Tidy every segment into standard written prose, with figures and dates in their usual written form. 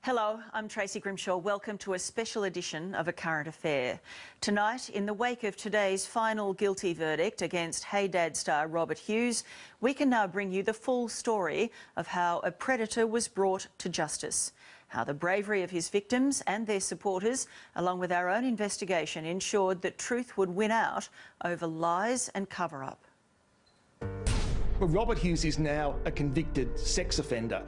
Hello, I'm Tracy Grimshaw. Welcome to a special edition of A Current Affair. Tonight, in the wake of today's final guilty verdict against Hey Dad star Robert Hughes, we can now bring you the full story of how a predator was brought to justice, how the bravery of his victims and their supporters, along with our own investigation, ensured that truth would win out over lies and cover-up. Well, Robert Hughes is now a convicted sex offender.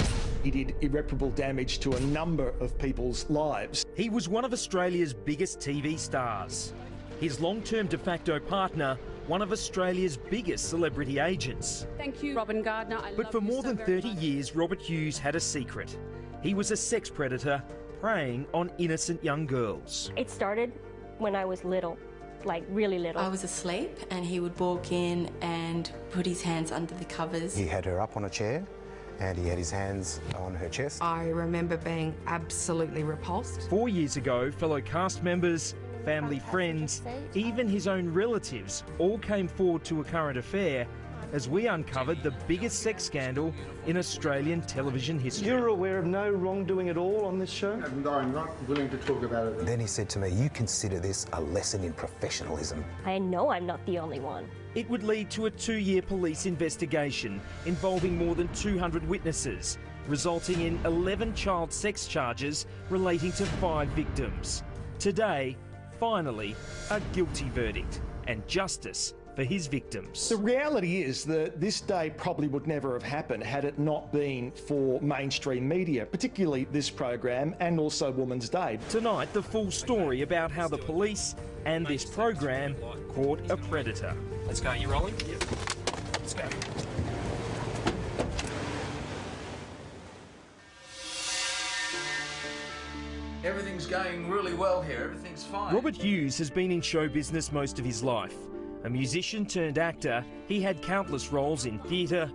He did irreparable damage to a number of people's lives. He was one of Australia's biggest TV stars. His long-term de facto partner, one of Australia's biggest celebrity agents. Thank you, Robin Gardner. But for more than 30 years, Robert Hughes had a secret. He was a sex predator preying on innocent young girls. It started when I was little. Like really little. I was asleep and he would walk in and put his hands under the covers. He had her up on a chair and he had his hands on her chest. I remember being absolutely repulsed. 4 years ago, fellow cast members, family friends, even his own relatives all came forward to A Current Affair as we uncovered the biggest sex scandal in Australian television history. You're aware of no wrongdoing at all on this show? No, I'm not willing to talk about it. Then he said to me, you consider this a lesson in professionalism. I know I'm not the only one. It would lead to a 2-year police investigation involving more than 200 witnesses, resulting in 11 child sex charges relating to 5 victims. Today, finally, a guilty verdict and justice for his victims. The reality is that this day probably would never have happened had it not been for mainstream media, particularly this program and also Woman's Day. Tonight, the full story about how the police and this program caught a predator. Let's go. You rolling? Yep. Let's go. Everything's going really well here. Everything's fine. Robert Hughes has been in show business most of his life. A musician turned actor, he had countless roles in theatre,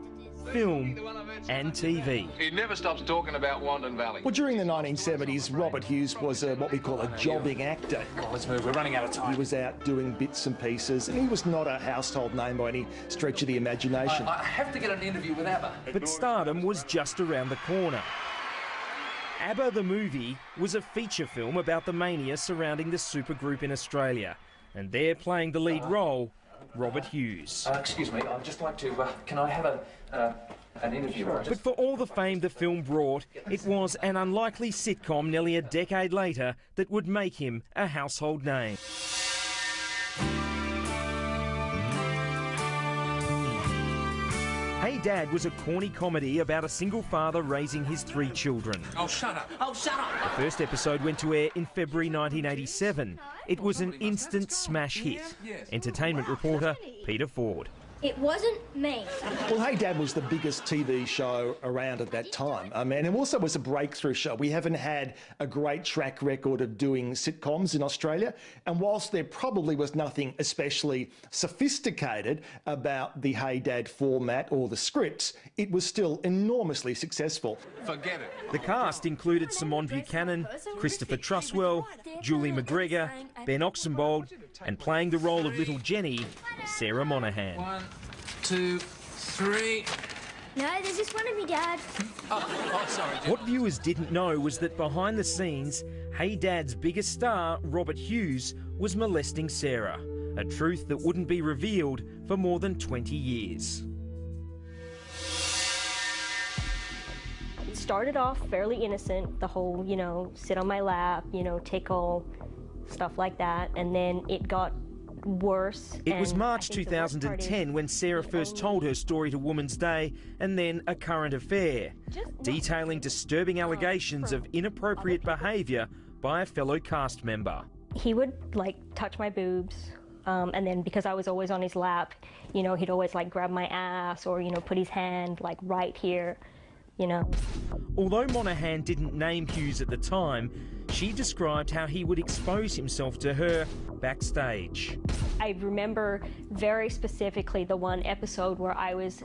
film and TV. He never stops talking about Wandon Valley. Well, during the 1970s, Robert Hughes was what we call a jobbing actor. Come on, let's move. We're running out of time. He was out doing bits and pieces, and he was not a household name by any stretch of the imagination. I have to get an interview with ABBA. But stardom was just around the corner. ABBA the movie was a feature film about the mania surrounding the supergroup in Australia. And there playing the lead role, Robert Hughes. Excuse me, I'd just like to, can I have an interview? But for all the fame the film brought, it was an unlikely sitcom nearly a decade later that would make him a household name. Hey Dad was a corny comedy about a single father raising his 3 children. Oh, shut up. Oh, shut up. The first episode went to air in February 1987. It was an instant smash hit. Entertainment reporter Peter Ford. It wasn't me. Well, Hey Dad was the biggest TV show around at that time. I mean, it also was a breakthrough show. We haven't had a great track record of doing sitcoms in Australia. And whilst there probably was nothing especially sophisticated about the Hey Dad format or the scripts, it was still enormously successful. Forget it. The cast included Simone Buchanan, Christopher Truswell, Julie McGregor, Ben Oxenbould, and playing the role of little Jenny, Sarah Monahan. 1, 2, 3. No, there's just one of me, Dad. Oh, sorry. What viewers didn't know was that behind the scenes, Hey Dad's biggest star, Robert Hughes, was molesting Sarah, a truth that wouldn't be revealed for more than 20 years. It started off fairly innocent, the whole, sit on my lap, tickle, stuff like that, and then it got worse. It was March 2010 when Sarah first told her story to Woman's Day and then A Current Affair, detailing disturbing allegations of inappropriate behaviour by a fellow cast member. He would, touch my boobs, and then because I was always on his lap, he'd always, grab my ass or, put his hand, right here, Although Monahan didn't name Hughes at the time, she described how he would expose himself to her backstage. I remember very specifically the one episode where I was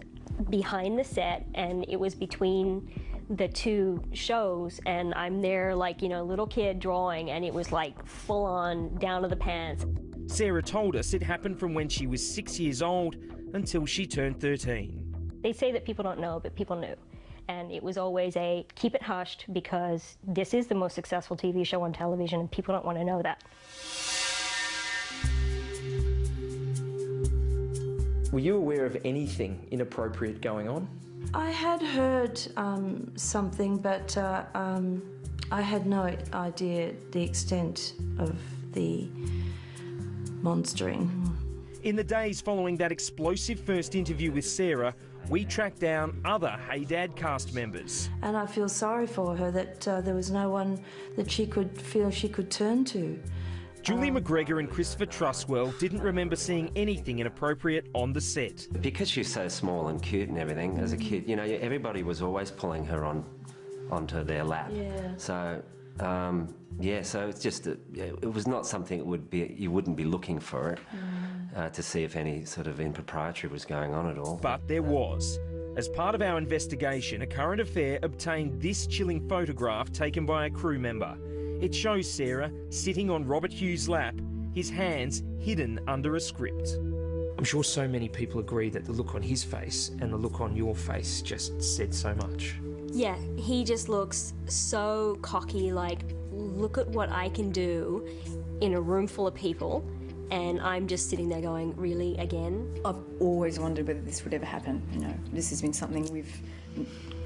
behind the set and it was between the 2 shows and I'm there little kid drawing and it was full on down to the pants. Sarah told us it happened from when she was 6 years old until she turned 13. They say that people don't know, but people knew. And it was always a keep it hushed because this is the most successful TV show on television and people don't want to know that. Were you aware of anything inappropriate going on? I had heard something, but I had no idea the extent of the monstering. In the days following that explosive first interview with Sarah, we tracked down other Hey Dad cast members. And I feel sorry for her that there was no one that she could feel she could turn to. Julie McGregor and Christopher Truswell didn't remember seeing anything inappropriate on the set. Because she's so small and cute and everything, as a kid, you know, everybody was always pulling her onto their lap. Yeah. So, yeah, so it's just that it was not something that would be, you wouldn't be looking for it to see if any sort of impropriety was going on at all. But there was. As part of our investigation, A Current Affair obtained this chilling photograph taken by a crew member. It shows Sarah sitting on Robert Hughes' lap, his hands hidden under a script. I'm sure so many people agree that the look on his face and the look on your face just said so much. Yeah, he just looks so cocky, like, look at what I can do in a room full of people, and I'm just sitting there going, really, again? I've always wondered whether this would ever happen, you know. This has been something we've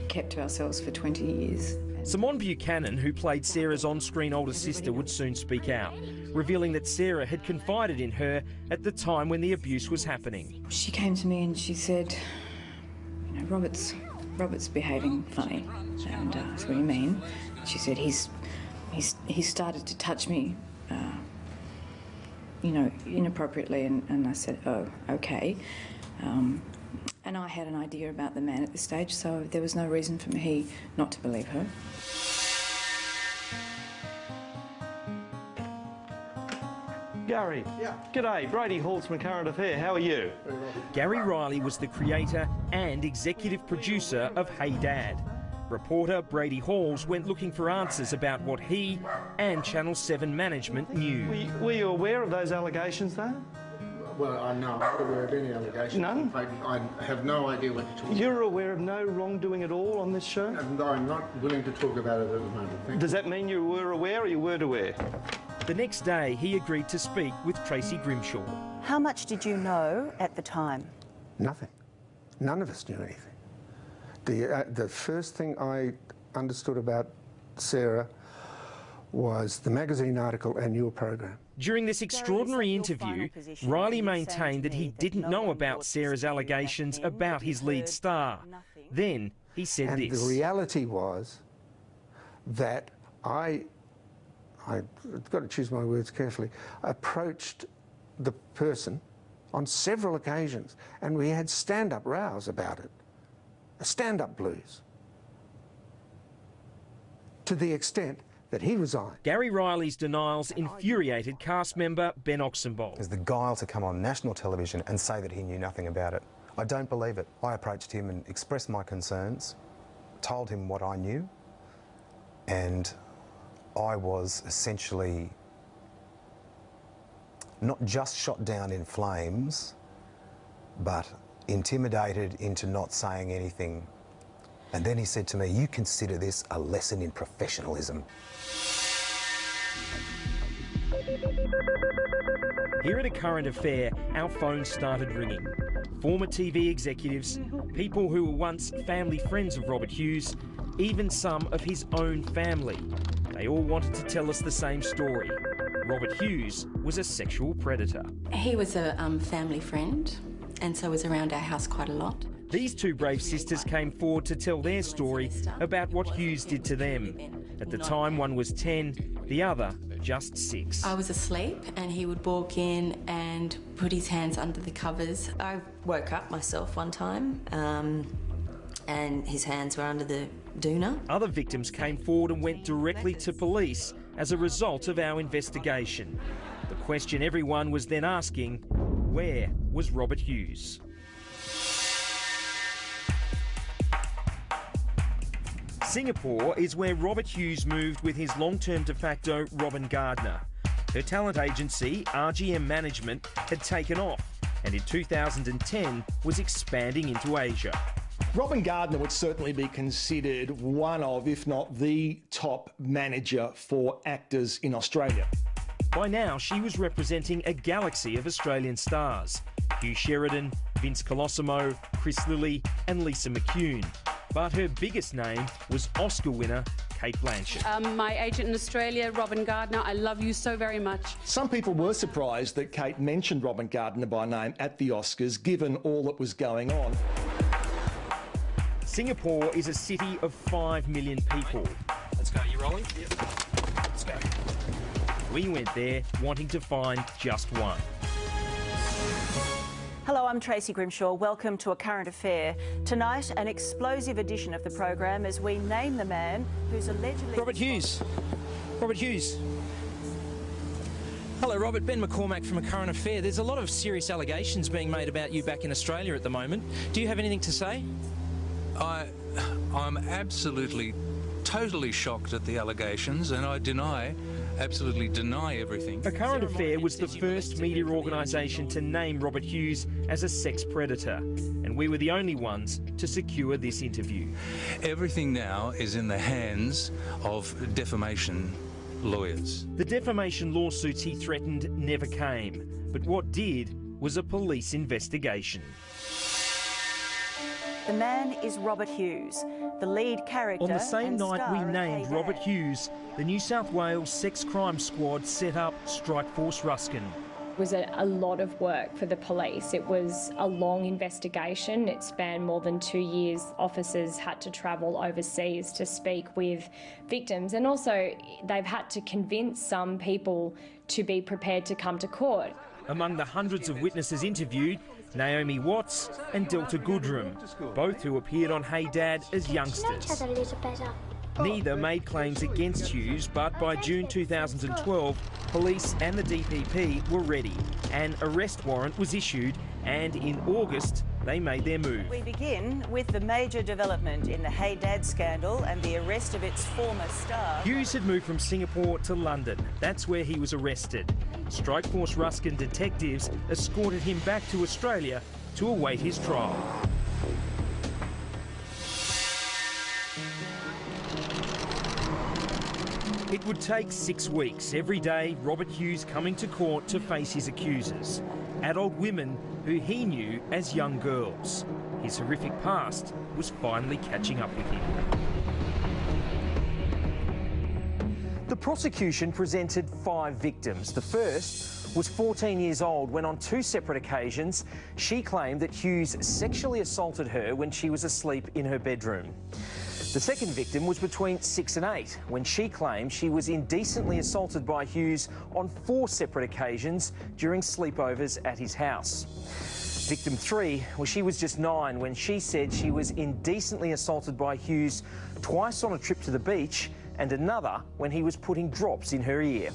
kept to ourselves for 20 years. Simone Buchanan, who played Sarah's on-screen older sister, would soon speak out, revealing that Sarah had confided in her at the time when the abuse was happening. She came to me and she said, you know, Robert's behaving funny. And I said, what do you mean? She said, he's started to touch me, you know, inappropriately. And I said, oh, okay. And I had an idea about the man at this stage, so there was no reason for me not to believe her. Gary. Yeah. G'day, Brady Hall's from Current Affair. How are you? Gary Riley was the creator and executive producer of Hey Dad. Reporter Brady Halls went looking for answers about what he and Channel 7 management knew. Were you aware of those allegations, though? Well, I'm not aware of any allegations. None? I have no idea what you're talking about. You're aware of no wrongdoing at all on this show? I'm not willing to talk about it at the moment. Does that mean you were aware or you weren't aware? The next day, he agreed to speak with Tracy Grimshaw. How much did you know at the time? Nothing. None of us knew anything. The first thing I understood about Sarah was the magazine article and your program. During this extraordinary interview, Riley maintained that he didn't know about Sarah's allegations about his lead star. Then he said this. And the reality was that I've got to choose my words carefully, approached the person on several occasions, and we had stand-up rows about it, stand-up blues, to the extent that he resigned. Gary Riley's denials infuriated cast member Ben Oxenbould. There's the guile to come on national television and say that he knew nothing about it. I don't believe it. I approached him and expressed my concerns, told him what I knew, and I was essentially not just shot down in flames, but intimidated into not saying anything. And then he said to me, you consider this a lesson in professionalism. Here at A Current Affair, our phones started ringing. Former TV executives, people who were once family friends of Robert Hughes, even some of his own family. They all wanted to tell us the same story. Robert Hughes was a sexual predator. He was a family friend, and so was around our house quite a lot. These two brave sisters came forward to tell their story about what Hughes did to them. At the time, one was 10, the other just 6. I was asleep and he would walk in and put his hands under the covers. I woke up myself one time and his hands were under the doona. Other victims came forward and went directly to police as a result of our investigation. The question everyone was then asking, where was Robert Hughes? Singapore is where Robert Hughes moved with his long-term de facto Robin Gardner. Her talent agency, RGM Management, had taken off and in 2010 was expanding into Asia. Robin Gardner would certainly be considered one of, if not the top manager for actors in Australia. By now, she was representing a galaxy of Australian stars. Hugh Sheridan, Vince Colosimo, Chris Lilly and Lisa McCune. But her biggest name was Oscar winner Cate Blanchett. My agent in Australia, Robin Gardner, I love you so very much. Some people were surprised that Cate mentioned Robin Gardner by name at the Oscars, given all that was going on. Singapore is a city of 5 million people. Let's go. You rolling? Yep. Let's go. We went there wanting to find just one. Hello, I'm Tracy Grimshaw. Welcome to A Current Affair. Tonight, an explosive edition of the program as we name the man who's allegedly... Robert Hughes. Robert Hughes. Hello, Robert. Ben McCormack from A Current Affair. There's a lot of serious allegations being made about you back in Australia at the moment. Do you have anything to say? I'm absolutely, totally shocked at the allegations, and I absolutely deny everything. A Current Affair was the first media organisation to name Robert Hughes as a sex predator, and we were the only ones to secure this interview. Everything now is in the hands of defamation lawyers. The defamation lawsuits he threatened never came, but what did was a police investigation. The man is Robert Hughes, the lead character. On the same and night we star of named Hey Robert Dad. Hughes, the New South Wales Sex Crime Squad set up Strike Force Ruskin. It was a lot of work for the police. It was a long investigation. It spanned more than 2 years. Officers had to travel overseas to speak with victims, and also they've had to convince some people to be prepared to come to court. Among the hundreds of witnesses interviewed, Naomi Watts and Delta Goodrum, both who appeared on Hey Dad as youngsters. Neither made claims against Hughes, but by June 2012, police and the DPP were ready. An arrest warrant was issued, and in August, they made their move. We begin with the major development in the Hey Dad scandal and the arrest of its former star. Hughes had moved from Singapore to London. That's where he was arrested. Strike Force Ruskin detectives escorted him back to Australia to await his trial. It would take 6 weeks, every day Robert Hughes coming to court to face his accusers, adult women who he knew as young girls. His horrific past was finally catching up with him. The prosecution presented 5 victims. The first was 14 years old when on 2 separate occasions she claimed that Hughes sexually assaulted her when she was asleep in her bedroom. The second victim was between 6 and 8 when she claimed she was indecently assaulted by Hughes on 4 separate occasions during sleepovers at his house. Victim 3, well, she was just 9 when she said she was indecently assaulted by Hughes twice on a trip to the beach and another when he was putting drops in her ear.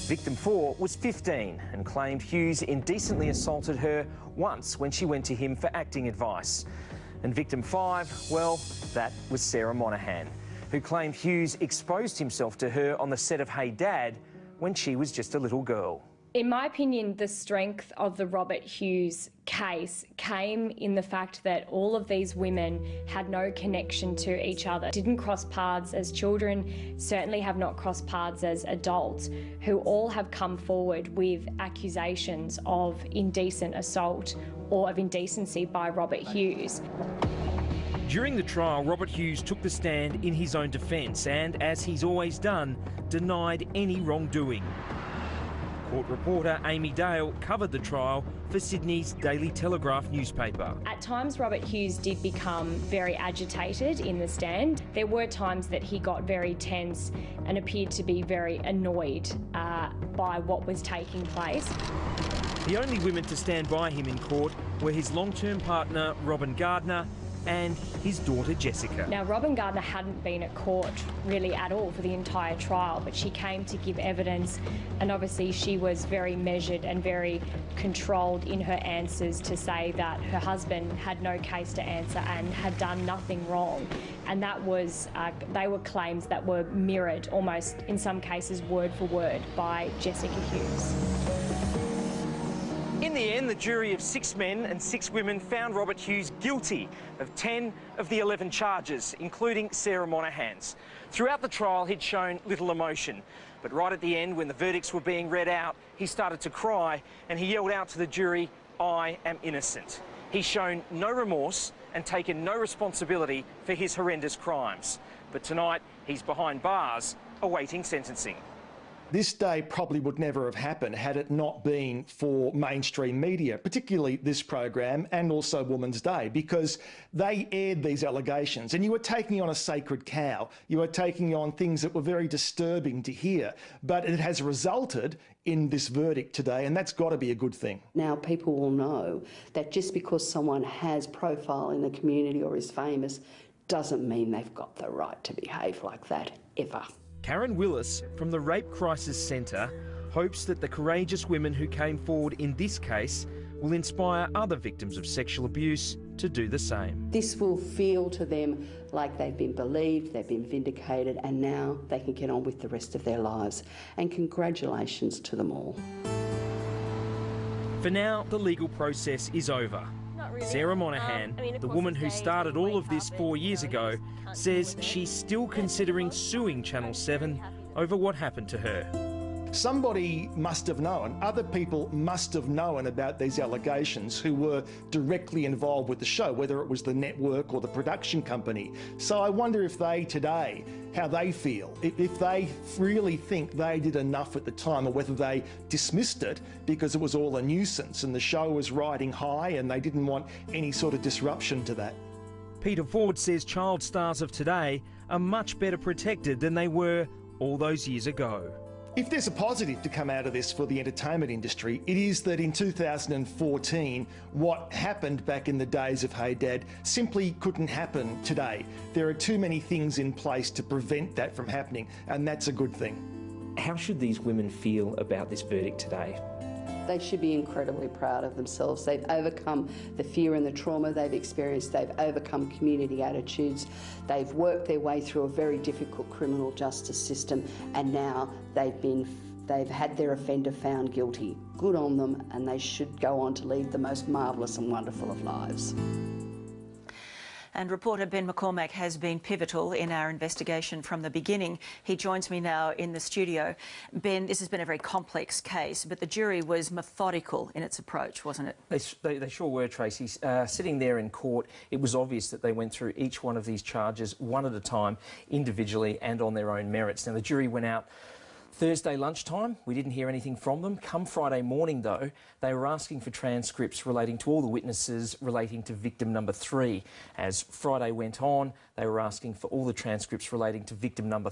Victim 4 was 15 and claimed Hughes indecently assaulted her once when she went to him for acting advice. And victim 5, well, that was Sarah Monahan, who claimed Hughes exposed himself to her on the set of Hey Dad when she was just a little girl. In my opinion, the strength of the Robert Hughes case came in the fact that all of these women had no connection to each other, didn't cross paths as children, certainly have not crossed paths as adults, who all have come forward with accusations of indecent assault or of indecency by Robert Hughes. During the trial, Robert Hughes took the stand in his own defence and, as he's always done, denied any wrongdoing. Court reporter Amy Dale covered the trial for Sydney's Daily Telegraph newspaper. At times, Robert Hughes did become very agitated in the stand. There were times that he got very tense and appeared to be very annoyed by what was taking place. The only women to stand by him in court were his long-term partner, Robin Gardner, and his daughter Jessica. Now, Robin Gardner hadn't been at court really at all for the entire trial, but she came to give evidence, and obviously she was very measured and very controlled in her answers to say that her husband had no case to answer and had done nothing wrong. And that was, they were claims that were mirrored almost in some cases word for word by Jessica Hughes. In the end, the jury of 6 men and 6 women found Robert Hughes guilty of 10 of the 11 charges, including Sarah Monahan's. Throughout the trial, he'd shown little emotion. But right at the end, when the verdicts were being read out, he started to cry and he yelled out to the jury, "I am innocent." He's shown no remorse and taken no responsibility for his horrendous crimes. But tonight, he's behind bars, awaiting sentencing. This day probably would never have happened had it not been for mainstream media, particularly this program and also Women's Day, because they aired these allegations and you were taking on a sacred cow. You were taking on things that were very disturbing to hear, but it has resulted in this verdict today, and that's got to be a good thing. Now people will know that just because someone has profile in the community or is famous doesn't mean they've got the right to behave like that, ever. Karen Willis from the Rape Crisis Centre hopes that the courageous women who came forward in this case will inspire other victims of sexual abuse to do the same. This will feel to them like they've been believed, they've been vindicated, and now they can get on with the rest of their lives. And congratulations to them all. For now, the legal process is over. Sarah Monahan, the woman who started all of this 4 years ago, says she's still considering suing Channel 7 over what happened to her. Somebody must have known, other people must have known about these allegations who were directly involved with the show, whether it was the network or the production company. So I wonder if they today, how they feel, if they really think they did enough at the time, or whether they dismissed it because it was all a nuisance and the show was riding high and they didn't want any sort of disruption to that. Peter Ford says child stars of today are much better protected than they were all those years ago. If there's a positive to come out of this for the entertainment industry, it is that in 2014, what happened back in the days of Hey Dad simply couldn't happen today. There are too many things in place to prevent that from happening, and that's a good thing. How should these women feel about this verdict today? They should be incredibly proud of themselves. They've overcome the fear and the trauma they've experienced. They've overcome community attitudes. They've worked their way through a very difficult criminal justice system, and now they've had their offender found guilty. Good on them, and they should go on to lead the most marvellous and wonderful of lives. And reporter Ben McCormack has been pivotal in our investigation from the beginning. He joins me now in the studio. Ben, this has been a very complex case, but the jury was methodical in its approach, wasn't it? They sure were, Tracy. Sitting there in court, it was obvious that they went through each one of these charges one at a time, individually and on their own merits. Now, the jury went out Thursday lunchtime. We didn't hear anything from them. Come Friday morning, though, they were asking for transcripts relating to all the witnesses relating to victim number 3. As Friday went on, they were asking for all the transcripts relating to victim number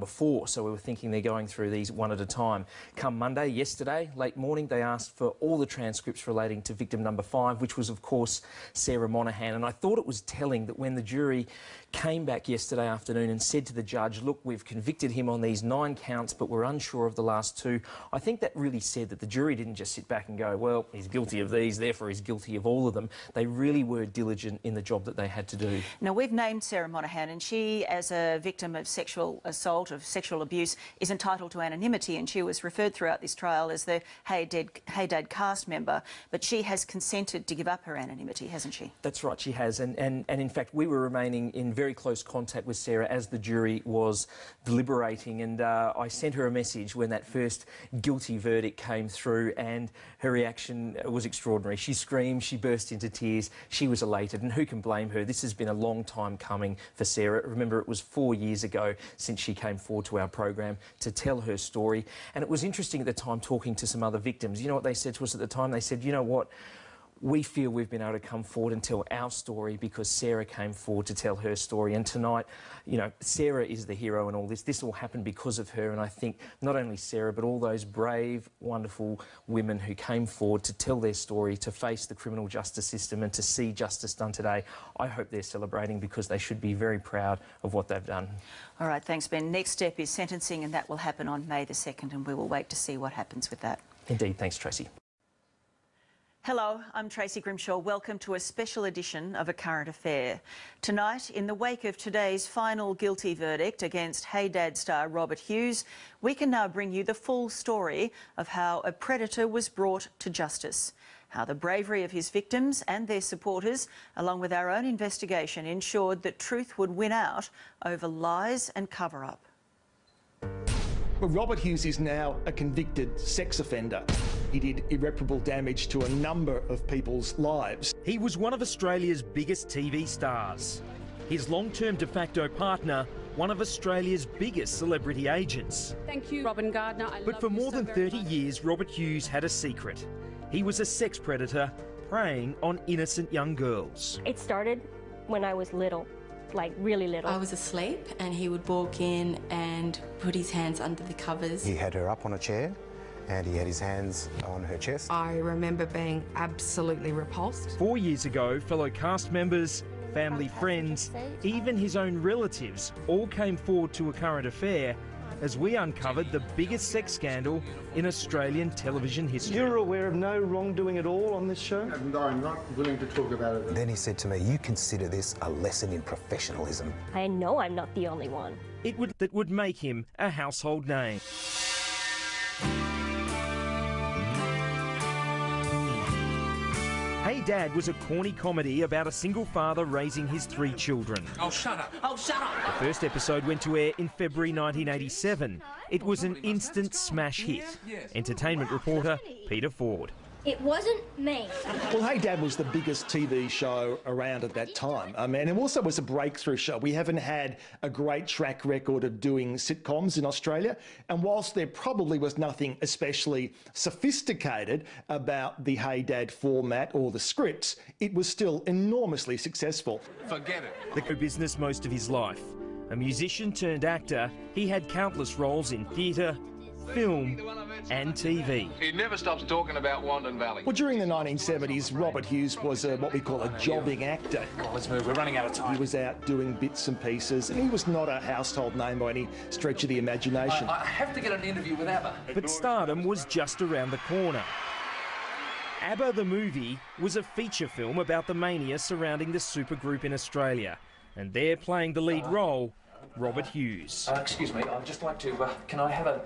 4. So we were thinking they're going through these one at a time. Come Monday, yesterday, late morning, they asked for all the transcripts relating to victim number 5, which was, of course, Sarah Monahan. And I thought it was telling that when the jury came back yesterday afternoon and said to the judge, look, we've convicted him on these 9 counts, but we're unsure of the last 2. I think that really said that the jury didn't just sit back and go, well, he's guilty of these, therefore he's guilty of all of them. They really were diligent in the job that they had to do. Now, we've named Sarah Monahan, and she, as a victim of sexual assault, of sexual abuse, is entitled to anonymity, and she was referred throughout this trial as the Hey Dad cast member, but she has consented to give up her anonymity, hasn't she? That's right, she has, and in fact we were remaining in very close contact with Sarah as the jury was deliberating, and I sent her a message when that first guilty verdict came through, and her reaction was extraordinary. She screamed, she burst into tears, she was elated, and who can blame her? This has been a long time coming for Sarah. Remember, it was 4 years ago since she came forward to our program to tell her story, and it was interesting at the time talking to some other victims. You know what they said to us at the time? They said, you know what? We feel we've been able to come forward and tell our story because Sarah came forward to tell her story. And tonight, you know, Sarah is the hero in all this. This all happened because of her. And I think not only Sarah, but all those brave, wonderful women who came forward to tell their story, to face the criminal justice system and to see justice done today, I hope they're celebrating because they should be very proud of what they've done. All right, thanks, Ben. Next step is sentencing, and that will happen on May the 2nd, and we will wait to see what happens with that. Indeed. Thanks, Tracy. Hello, I'm Tracy Grimshaw. Welcome to a special edition of A Current Affair. Tonight, in the wake of today's final guilty verdict against Hey Dad star Robert Hughes, we can now bring you the full story of how a predator was brought to justice. how the bravery of his victims and their supporters, along with our own investigation, ensured that truth would win out over lies and cover-up. Well, Robert Hughes is now a convicted sex offender. He did irreparable damage to a number of people's lives. He was one of Australia's biggest TV stars. His long-term de facto partner, one of Australia's biggest celebrity agents. Thank you, Robin Gardner. But for more than 30 years, Robert Hughes had a secret. He was a sex predator preying on innocent young girls. It started when I was little. Like really little. I was asleep and he would walk in and put his hands under the covers. He had her up on a chair and he had his hands on her chest. I remember being absolutely repulsed. 4 years ago, fellow cast members, family friends, even his own relatives all came forward to a current affair as we uncovered the biggest sex scandal in Australian television history. You're aware of no wrongdoing at all on this show? And I'm not willing to talk about it. Then he said to me, you consider this a lesson in professionalism. I know I'm not the only one. That would make him a household name. Hey Dad was a corny comedy about a single father raising his 3 children. Oh, shut up. Oh, shut up. The first episode went to air in February 1987. It was an instant smash hit. Entertainment reporter Peter Ford. It wasn't me. Well, Hey Dad was the biggest TV show around at that time. And it also was a breakthrough show. We haven't had a great track record of doing sitcoms in Australia. And whilst there probably was nothing especially sophisticated about the Hey Dad format or the scripts, it was still enormously successful. Forget it. The business most of his life. A musician turned actor, he had countless roles in theatre, film and TV. He never stops talking about Wandon Valley. Well, during the 1970s, Robert Hughes was what we call a jobbing actor. Oh, let's move, we're running out of time. He was out doing bits and pieces, and he was not a household name by any stretch of the imagination. I have to get an interview with ABBA. But stardom was just around the corner. ABBA the Movie was a feature film about the mania surrounding the supergroup in Australia. And there playing the lead role, Robert Hughes. Excuse me, I'd just like to, can I have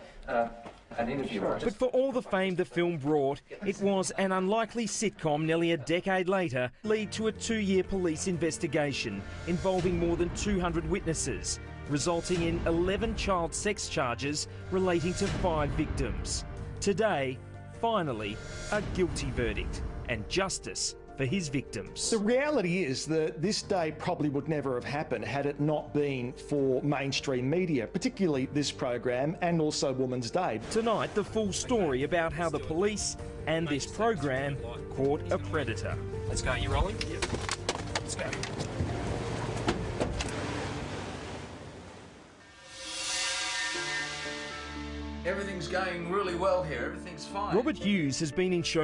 an interview? But for all the fame the film brought, it was an unlikely sitcom nearly a decade later lead to a 2-year police investigation involving more than 200 witnesses, resulting in 11 child sex charges relating to 5 victims. Today, finally, a guilty verdict and justice for his victims. The reality is that this day probably would never have happened had it not been for mainstream media, particularly this program and also Women's Day. Tonight, the full story about how the police and this program caught a predator. Let's go, you rolling? Yeah. Let's go. Everything's going really well here, everything's fine. Robert Hughes has been in show